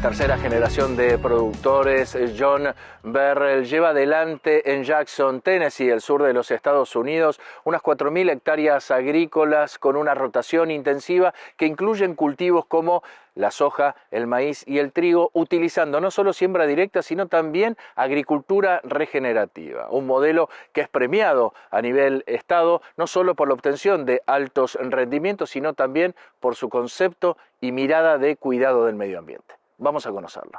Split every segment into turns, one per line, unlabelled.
Tercera generación de productores, John Berrell lleva adelante en Jackson, Tennessee, el sur de los Estados Unidos, unas 4.000 hectáreas agrícolas con una rotación intensiva que incluyen cultivos como la soja, el maíz y el trigo, utilizando no solo siembra directa, sino también agricultura regenerativa. Un modelo que es premiado a nivel estado, no solo por la obtención de altos rendimientos, sino también por su concepto y mirada de cuidado del medio ambiente. Vamos a conocerlo.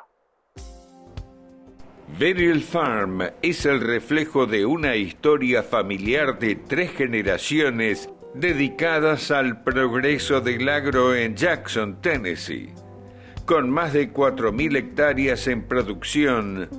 Verrill Farm es el reflejo de una historia familiar de 3 generaciones dedicadas al progreso del agro en Jackson, Tennessee. Con más de 4.000 hectáreas en producción,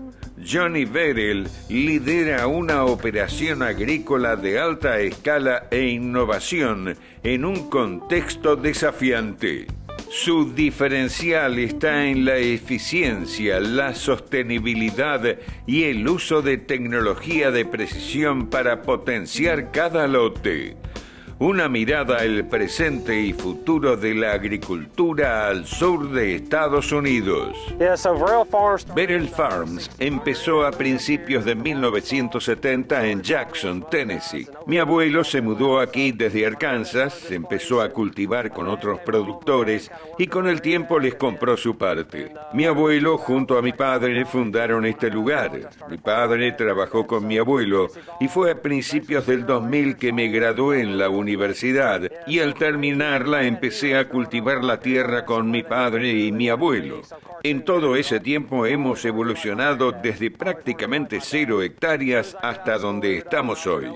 Johnny Verrill lidera una operación agrícola de alta escala e innovación en un contexto desafiante. Su diferencial está en la eficiencia, la sostenibilidad y el uso de tecnología de precisión para potenciar cada lote. Una mirada al presente y futuro de la agricultura al sur de Estados Unidos. Verrill Farms empezó a principios de 1970 en Jackson, Tennessee. Mi abuelo se mudó aquí desde Arkansas, empezó a cultivar con otros productores y con el tiempo les compró su parte. Mi abuelo junto a mi padre fundaron este lugar. Mi padre trabajó con mi abuelo y fue a principios del 2000 que me gradué en la universidad y al terminarla empecé a cultivar la tierra con mi padre y mi abuelo. En todo ese tiempo hemos evolucionado desde prácticamente 0 hectáreas hasta donde estamos hoy.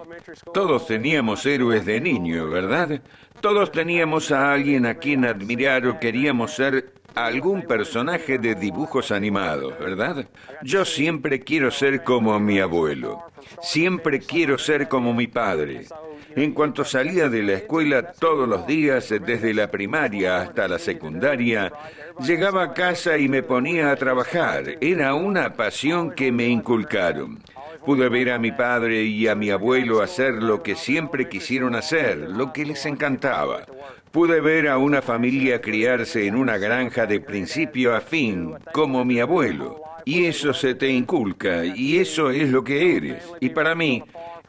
Todos teníamos héroes de niño, ¿verdad? Todos teníamos a alguien a quien admirar o queríamos ser algún personaje de dibujos animados, ¿verdad? Yo siempre quiero ser como mi abuelo. Siempre quiero ser como mi padre. En cuanto salía de la escuela todos los días, desde la primaria hasta la secundaria, llegaba a casa y me ponía a trabajar. Era una pasión que me inculcaron. Pude ver a mi padre y a mi abuelo hacer lo que siempre quisieron hacer, lo que les encantaba. Pude ver a una familia criarse en una granja de principio a fin, como mi abuelo. Y eso se te inculca, y eso es lo que eres. Y para mí,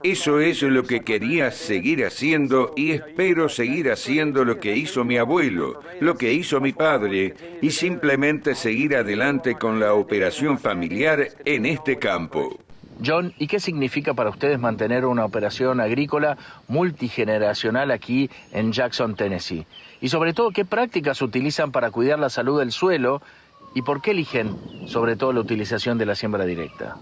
eso es lo que quería seguir haciendo y espero seguir haciendo lo que hizo mi abuelo, lo que hizo mi padre, y simplemente seguir adelante con la operación familiar en este campo.
John, ¿y qué significa para ustedes mantener una operación agrícola multigeneracional aquí en Jackson, Tennessee? Y sobre todo, ¿qué prácticas utilizan para cuidar la salud del suelo y por qué eligen sobre todo la utilización de la siembra directa?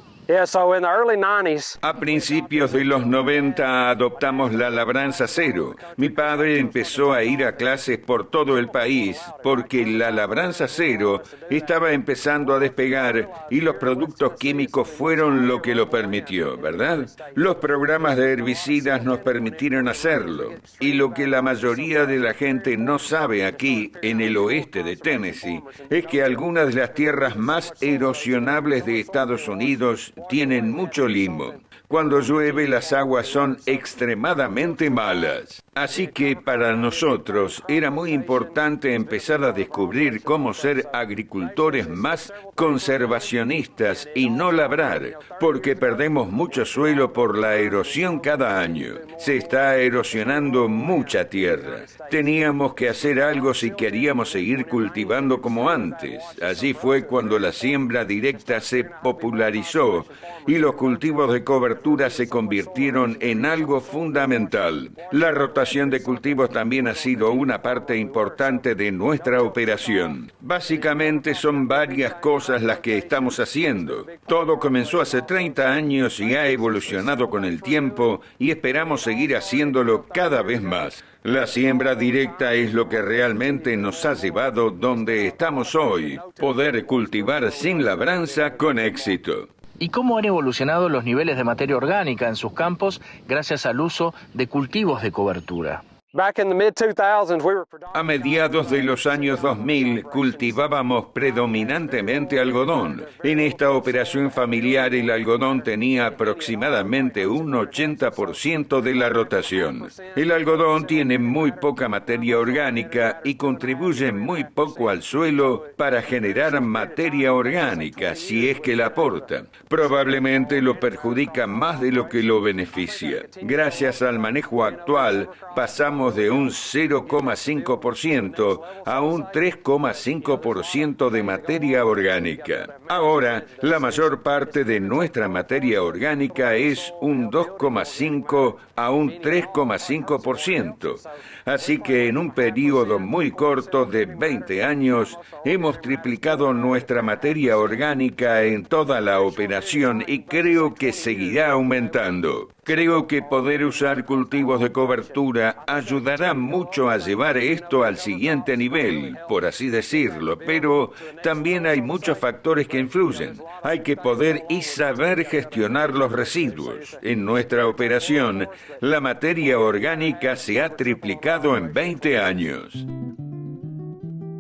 A principios de los 90 adoptamos la labranza cero. Mi padre empezó a ir a clases por todo el país porque la labranza cero estaba empezando a despegar y los productos químicos fueron lo que lo permitió, ¿verdad? Los programas de herbicidas nos permitieron hacerlo. Y lo que la mayoría de la gente no sabe aquí, en el oeste de Tennessee, es que algunas de las tierras más erosionables de Estados Unidos tienen mucho limo. Cuando llueve las aguas son extremadamente malas. Así que para nosotros era muy importante empezar a descubrir cómo ser agricultores más conservacionistas y no labrar, porque perdemos mucho suelo por la erosión cada año. Se está erosionando mucha tierra. Teníamos que hacer algo si queríamos seguir cultivando como antes. Allí fue cuando la siembra directa se popularizó y los cultivos de cobertura se convirtieron en algo fundamental. La rotación de cultivos también ha sido una parte importante de nuestra operación. Básicamente son varias cosas las que estamos haciendo. Todo comenzó hace 30 años y ha evolucionado con el tiempo y esperamos seguir haciéndolo cada vez más. La siembra directa es lo que realmente nos ha llevado donde estamos hoy, poder cultivar sin labranza con éxito.
¿Y cómo han evolucionado los niveles de materia orgánica en sus campos gracias al uso de cultivos de cobertura?
A mediados de los años 2000 cultivábamos predominantemente algodón. En esta operación familiar el algodón tenía aproximadamente un 80% de la rotación. El algodón tiene muy poca materia orgánica y contribuye muy poco al suelo para generar materia orgánica, si es que la aporta. Probablemente lo perjudica más de lo que lo beneficia. Gracias al manejo actual, pasamos de un 0,5% a un 3,5% de materia orgánica. Ahora, la mayor parte de nuestra materia orgánica es un 2,5 a un 3,5%. Así que en un periodo muy corto de 20 años, hemos triplicado nuestra materia orgánica en toda la operación y creo que seguirá aumentando. Creo que poder usar cultivos de cobertura ayudará mucho a llevar esto al siguiente nivel, por así decirlo, pero también hay muchos factores que influyen. Hay que poder y saber gestionar los residuos. En nuestra operación, la materia orgánica se ha triplicado en 20 años.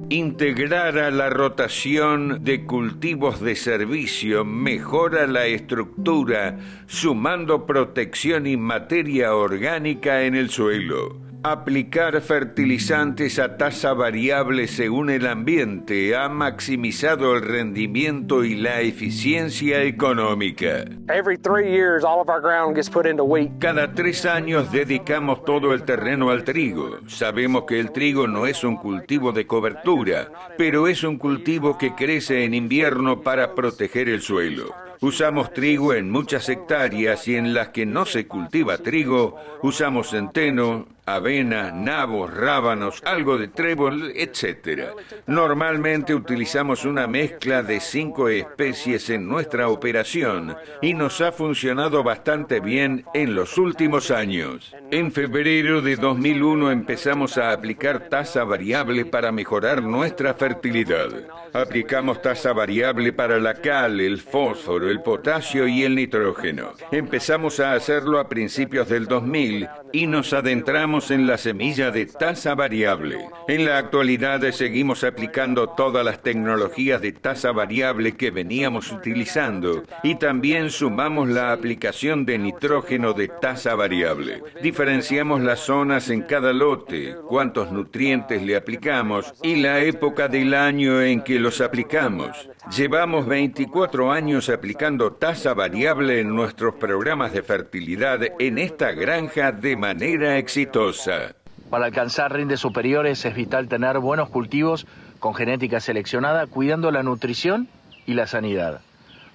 Integrar a la rotación de cultivos de servicio mejora la estructura, sumando protección y materia orgánica en el suelo. Aplicar fertilizantes a tasa variable según el ambiente ha maximizado el rendimiento y la eficiencia económica. Cada 3 años dedicamos todo el terreno al trigo. Sabemos que el trigo no es un cultivo de cobertura, pero es un cultivo que crece en invierno para proteger el suelo. Usamos trigo en muchas hectáreas y en las que no se cultiva trigo, usamos centeno, avena, nabos, rábanos, algo de trébol, etc. Normalmente utilizamos una mezcla de 5 especies en nuestra operación y nos ha funcionado bastante bien en los últimos años. En febrero de 2001 empezamos a aplicar tasa variable para mejorar nuestra fertilidad. Aplicamos tasa variable para la cal, el fósforo, el potasio y el nitrógeno. Empezamos a hacerlo a principios del 2000 y nos adentramos en la semilla de tasa variable. En la actualidad seguimos aplicando todas las tecnologías de tasa variable que veníamos utilizando y también sumamos la aplicación de nitrógeno de tasa variable. Diferenciamos las zonas en cada lote, cuántos nutrientes le aplicamos y la época del año en que los aplicamos. Llevamos 24 años aplicando tasa variable en nuestros programas de fertilidad en esta granja de manera exitosa.
Para alcanzar rindes superiores es vital tener buenos cultivos con genética seleccionada, cuidando la nutrición y la sanidad.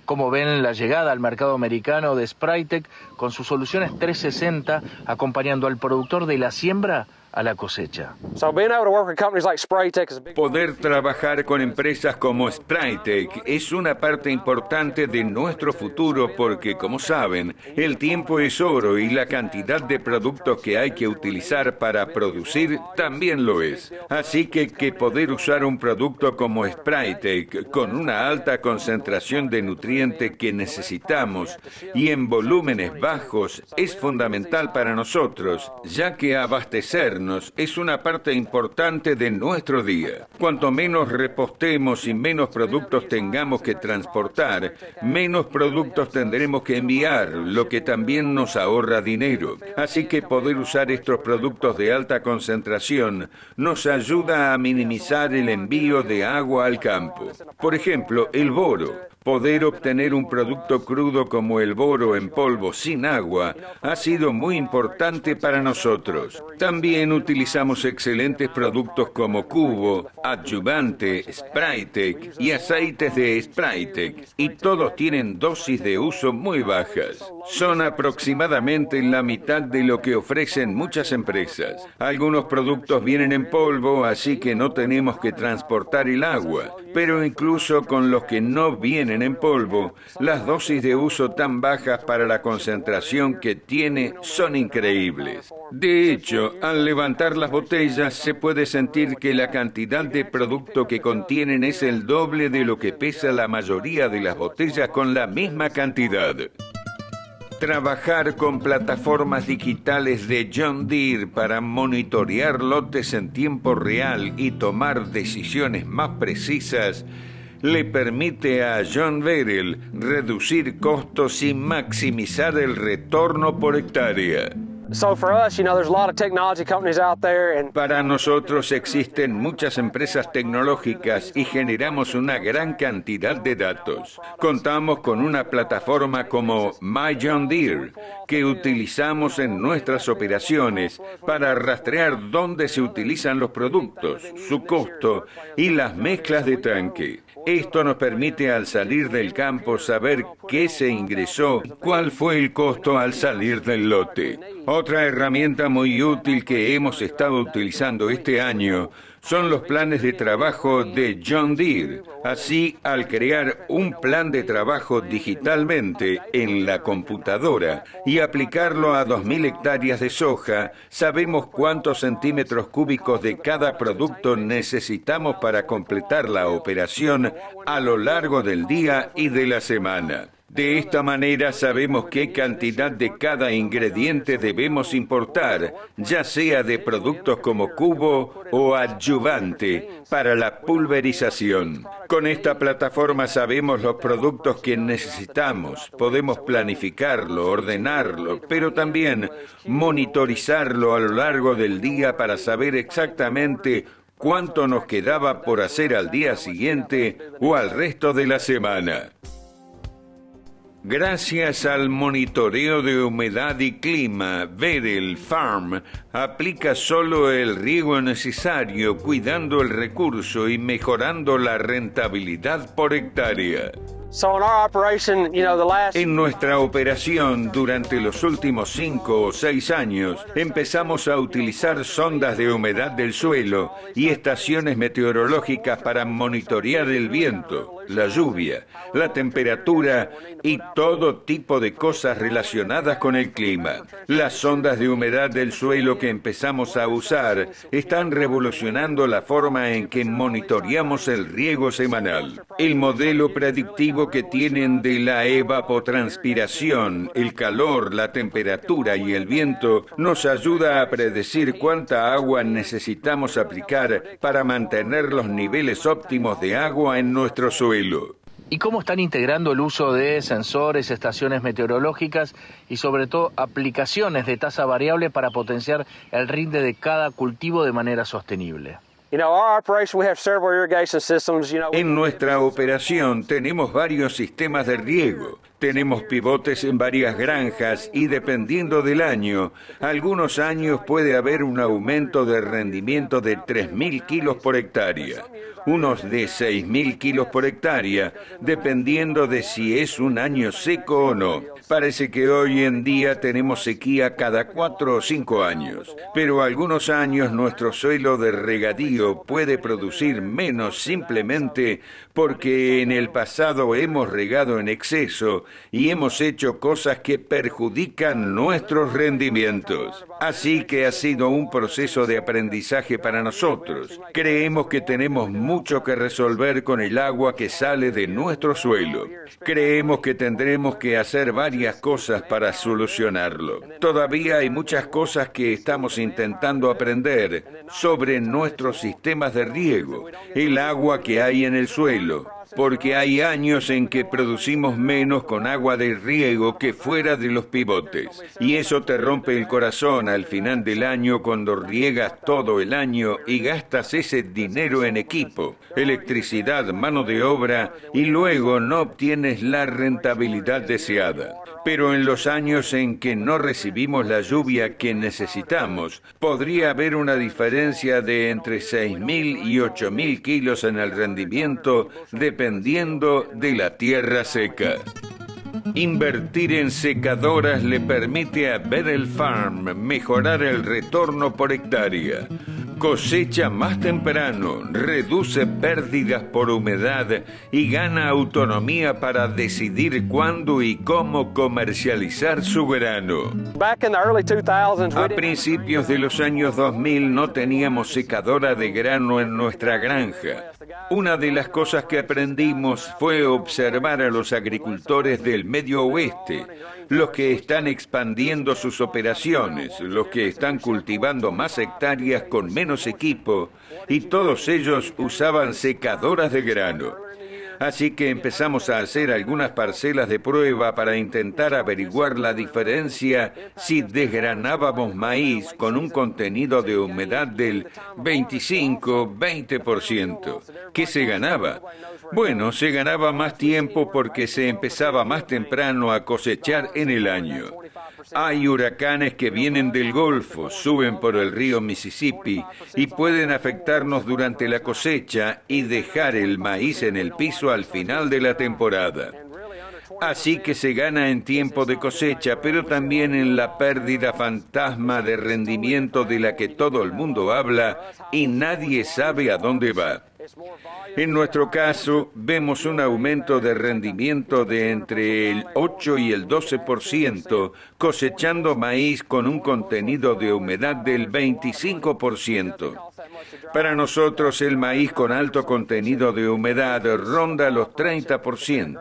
Como ven la llegada al mercado americano de Sprytec con sus soluciones 360, acompañando al productor de la siembra a la cosecha.
Poder trabajar con empresas como Sprytec es una parte importante de nuestro futuro porque, como saben, el tiempo es oro y la cantidad de productos que hay que utilizar para producir también lo es. Así que poder usar un producto como Sprytec con una alta concentración de nutrientes que necesitamos y en volúmenes bajos es fundamental para nosotros, ya que abastecernos es una parte importante de nuestro día. Cuanto menos repostemos y menos productos tengamos que transportar, menos productos tendremos que enviar, lo que también nos ahorra dinero. Así que poder usar estos productos de alta concentración nos ayuda a minimizar el envío de agua al campo. Por ejemplo, el boro. Poder obtener un producto crudo como el boro en polvo sin agua ha sido muy importante para nosotros. También utilizamos excelentes productos como Cubo, Adyuvante, Sprytec y aceites de Sprytec, y todos tienen dosis de uso muy bajas. Son aproximadamente la mitad de lo que ofrecen muchas empresas. Algunos productos vienen en polvo, así que no tenemos que transportar el agua, pero incluso con los que no vienen en polvo, las dosis de uso tan bajas para la concentración que tiene son increíbles. De hecho, al levantar las botellas se puede sentir que la cantidad de producto que contienen es el doble de lo que pesa la mayoría de las botellas con la misma cantidad. Trabajar con plataformas digitales de John Deere para monitorear lotes en tiempo real y tomar decisiones más precisas le permite a John Verrill reducir costos y maximizar el retorno por hectárea. Para nosotros existen muchas empresas tecnológicas y generamos una gran cantidad de datos. Contamos con una plataforma como My John Deere que utilizamos en nuestras operaciones para rastrear dónde se utilizan los productos, su costo y las mezclas de tanque. Esto nos permite al salir del campo saber qué se ingresó, cuál fue el costo al salir del lote. Otra herramienta muy útil que hemos estado utilizando este año son los planes de trabajo de John Deere. Así, al crear un plan de trabajo digitalmente en la computadora y aplicarlo a 2.000 hectáreas de soja, sabemos cuántos centímetros cúbicos de cada producto necesitamos para completar la operación a lo largo del día y de la semana. De esta manera sabemos qué cantidad de cada ingrediente debemos importar, ya sea de productos como cubo o adyuvante, para la pulverización. Con esta plataforma sabemos los productos que necesitamos, podemos planificarlo, ordenarlo, pero también monitorizarlo a lo largo del día para saber exactamente cuánto nos quedaba por hacer al día siguiente o al resto de la semana. Gracias al monitoreo de humedad y clima, Verrill Farm aplica solo el riego necesario, cuidando el recurso y mejorando la rentabilidad por hectárea. En nuestra operación, durante los últimos 5 o 6 años, empezamos a utilizar sondas de humedad del suelo y estaciones meteorológicas para monitorear el viento, la lluvia, la temperatura y todo tipo de cosas relacionadas con el clima. Las sondas de humedad del suelo que empezamos a usar están revolucionando la forma en que monitoreamos el riego semanal. El modelo predictivo que tienen de la evapotranspiración, el calor, la temperatura y el viento nos ayuda a predecir cuánta agua necesitamos aplicar para mantener los niveles óptimos de agua en nuestro suelo.
¿Y cómo están integrando el uso de sensores, estaciones meteorológicas y sobre todo aplicaciones de tasa variable para potenciar el rinde de cada cultivo de manera sostenible?
En nuestra operación tenemos varios sistemas de riego. Tenemos pivotes en varias granjas y dependiendo del año, algunos años puede haber un aumento de rendimiento de 3.000 kilos por hectárea, unos de 6.000 kilos por hectárea, dependiendo de si es un año seco o no. Parece que hoy en día tenemos sequía cada 4 o 5 años, pero algunos años nuestro suelo de regadío puede producir menos simplemente porque en el pasado hemos regado en exceso y hemos hecho cosas que perjudican nuestros rendimientos. Así que ha sido un proceso de aprendizaje para nosotros. Creemos que tenemos mucho que resolver con el agua que sale de nuestro suelo. Creemos que tendremos que hacer varias cosas para solucionarlo. Todavía hay muchas cosas que estamos intentando aprender sobre nuestros sistemas de riego, el agua que hay en el suelo, porque hay años en que producimos menos con agua de riego que fuera de los pivotes. Y eso te rompe el corazón al final del año cuando riegas todo el año y gastas ese dinero en equipo, electricidad, mano de obra y luego no obtienes la rentabilidad deseada. Pero en los años en que no recibimos la lluvia que necesitamos, podría haber una diferencia de entre 6.000 y 8.000 kilos en el rendimiento dependiendo de la tierra seca. Invertir en secadoras le permite a Verrill Farm mejorar el retorno por hectárea. Cosecha más temprano, reduce pérdidas por humedad y gana autonomía para decidir cuándo y cómo comercializar su grano. A principios de los años 2000 no teníamos secadora de grano en nuestra granja. Una de las cosas que aprendimos fue observar a los agricultores del Medio Oeste, los que están expandiendo sus operaciones, los que están cultivando más hectáreas con menos equipo, y todos ellos usaban secadoras de grano. Así que empezamos a hacer algunas parcelas de prueba para intentar averiguar la diferencia si desgranábamos maíz con un contenido de humedad del 25-20%. ¿Qué se ganaba? Bueno, se ganaba más tiempo porque se empezaba más temprano a cosechar en el año. Hay huracanes que vienen del Golfo, suben por el río Mississippi y pueden afectarnos durante la cosecha y dejar el maíz en el piso al final de la temporada. Así que se gana en tiempo de cosecha, pero también en la pérdida fantasma de rendimiento de la que todo el mundo habla y nadie sabe a dónde va. En nuestro caso, vemos un aumento de rendimiento de entre el 8 y el 12%, cosechando maíz con un contenido de humedad del 25%. Para nosotros, el maíz con alto contenido de humedad ronda los 30%.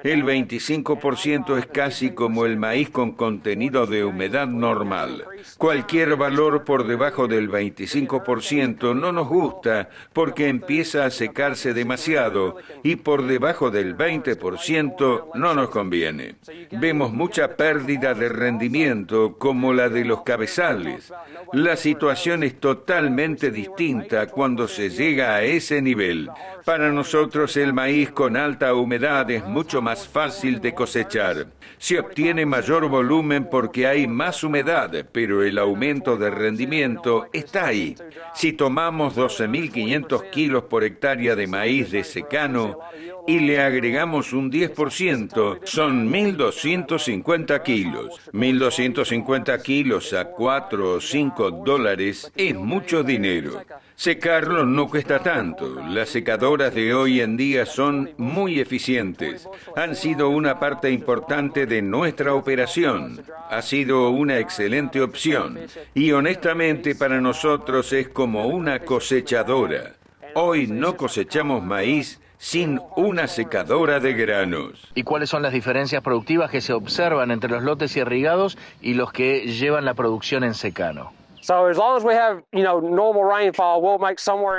El 25% es casi como el maíz con contenido de humedad normal. Cualquier valor por debajo del 25% no nos gusta porque empieza a secarse demasiado y por debajo del 20% no nos conviene. Vemos mucha pérdida de rendimiento como la de los cabezales. La situación es totalmente distinta cuando se llega a ese nivel. Para nosotros el maíz con alta humedad es mucho más fácil de cosechar. Se obtiene mayor volumen porque hay más humedad, pero el aumento de rendimiento está ahí. Si tomamos 12.500 kilos por hectárea de maíz de secano y le agregamos un 10%, son 1.250 kilos. 1.250 kilos a $4 o $5 es mucho dinero. Secarlo no cuesta tanto. Las secadoras de hoy en día son muy eficientes. Han sido una parte importante de nuestra operación. Ha sido una excelente opción. Y honestamente para nosotros es como una cosechadora. Hoy no cosechamos maíz sin una secadora de granos.
¿Y cuáles son las diferencias productivas que se observan entre los lotes irrigados y los que llevan la producción en secano?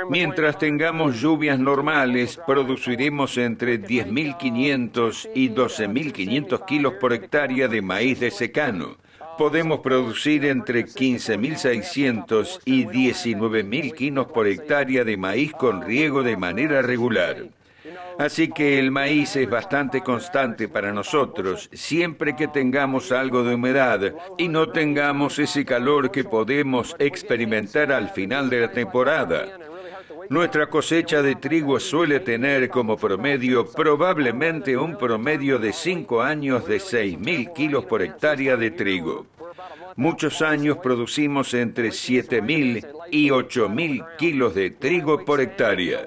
Mientras tengamos lluvias normales, produciremos entre 10.500 y 12.500 kilos por hectárea de maíz de secano. Podemos producir entre 15.600 y 19.000 kilos por hectárea de maíz con riego de manera regular. Así que el maíz es bastante constante para nosotros, siempre que tengamos algo de humedad y no tengamos ese calor que podemos experimentar al final de la temporada. Nuestra cosecha de trigo suele tener como promedio probablemente un promedio de 5 años de 6.000 kilos por hectárea de trigo. Muchos años producimos entre 7.000 y 8.000 kilos de trigo por hectárea.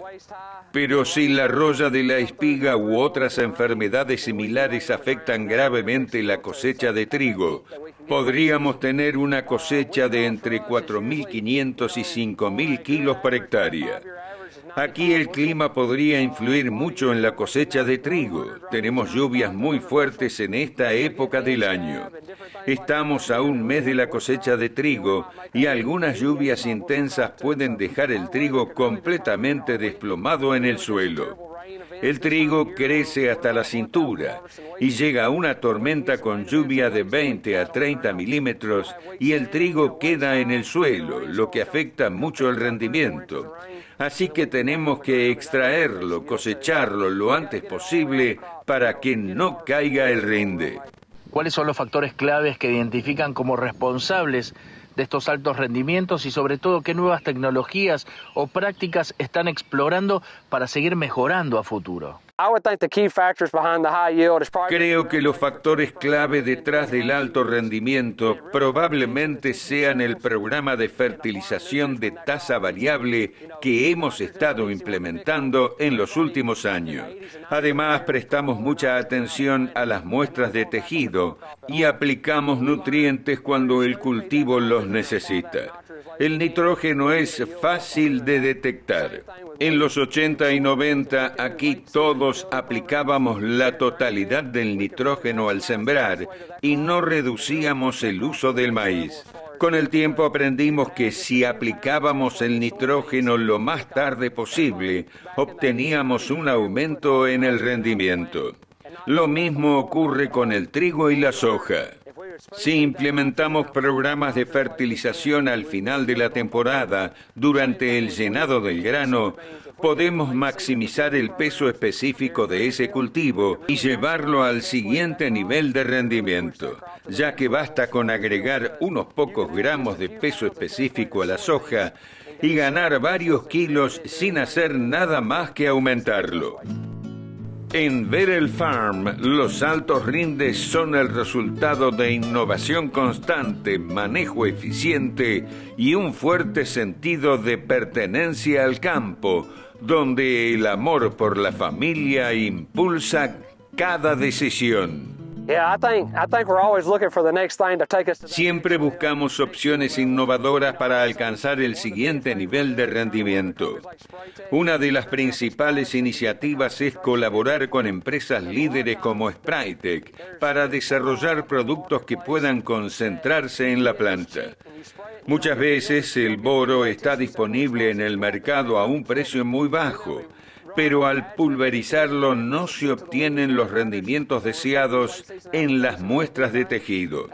Pero si la roya de la espiga u otras enfermedades similares afectan gravemente la cosecha de trigo, podríamos tener una cosecha de entre 4.500 y 5.000 kilos por hectárea. Aquí el clima podría influir mucho en la cosecha de trigo. Tenemos lluvias muy fuertes en esta época del año. Estamos a un mes de la cosecha de trigo y algunas lluvias intensas pueden dejar el trigo completamente desplomado en el suelo. El trigo crece hasta la cintura y llega una tormenta con lluvia de 20 a 30 milímetros y el trigo queda en el suelo, lo que afecta mucho el rendimiento. Así que tenemos que extraerlo, cosecharlo lo antes posible para que no caiga el rinde.
¿Cuáles son los factores claves que identifican como responsables de estos altos rendimientos y sobre todo qué nuevas tecnologías o prácticas están explorando para seguir mejorando a futuro?
Creo que los factores clave detrás del alto rendimiento probablemente sean el programa de fertilización de tasa variable que hemos estado implementando en los últimos años. Además, prestamos mucha atención a las muestras de tejido y aplicamos nutrientes cuando el cultivo los necesita. El nitrógeno es fácil de detectar. En los 80 y 90 aquí todos aplicábamos la totalidad del nitrógeno al sembrar y no reducíamos el uso del maíz. Con el tiempo aprendimos que si aplicábamos el nitrógeno lo más tarde posible, obteníamos un aumento en el rendimiento. Lo mismo ocurre con el trigo y la soja. Si implementamos programas de fertilización al final de la temporada, durante el llenado del grano, podemos maximizar el peso específico de ese cultivo y llevarlo al siguiente nivel de rendimiento, ya que basta con agregar unos pocos gramos de peso específico a la soja y ganar varios kilos sin hacer nada más que aumentarlo. En Verel Farm, los altos rindes son el resultado de innovación constante, manejo eficiente y un fuerte sentido de pertenencia al campo, donde el amor por la familia impulsa cada decisión. Siempre buscamos opciones innovadoras para alcanzar el siguiente nivel de rendimiento. Una de las principales iniciativas es colaborar con empresas líderes como Sprytec para desarrollar productos que puedan concentrarse en la planta. Muchas veces el boro está disponible en el mercado a un precio muy bajo, pero al pulverizarlo no se obtienen los rendimientos deseados en las muestras de tejido.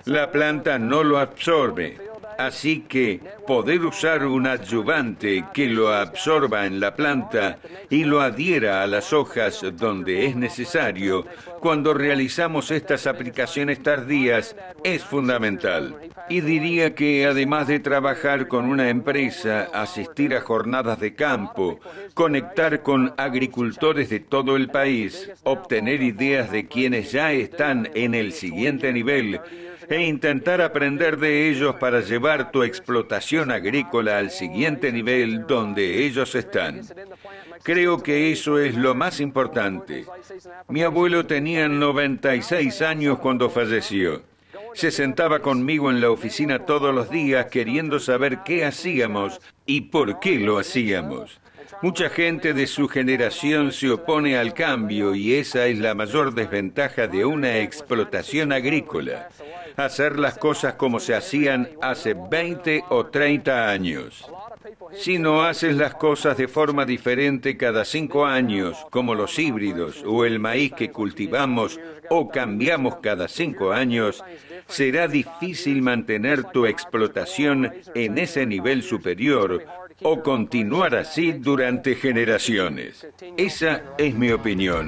La planta no lo absorbe, así que poder usar un adyuvante que lo absorba en la planta y lo adhiera a las hojas donde es necesario, cuando realizamos estas aplicaciones tardías, es fundamental. Y diría que además de trabajar con una empresa, asistir a jornadas de campo, conectar con agricultores de todo el país, obtener ideas de quienes ya están en el siguiente nivel e intentar aprender de ellos para llevar tu explotación agrícola al siguiente nivel donde ellos están. Creo que eso es lo más importante. Mi abuelo tenía 96 años cuando falleció. Se sentaba conmigo en la oficina todos los días queriendo saber qué hacíamos y por qué lo hacíamos. Mucha gente de su generación se opone al cambio y esa es la mayor desventaja de una explotación agrícola. Hacer las cosas como se hacían hace 20 o 30 años. Si no haces las cosas de forma diferente cada 5 años, como los híbridos o el maíz que cultivamos o cambiamos cada 5 años, será difícil mantener tu explotación en ese nivel superior o continuar así durante generaciones. Esa es mi opinión.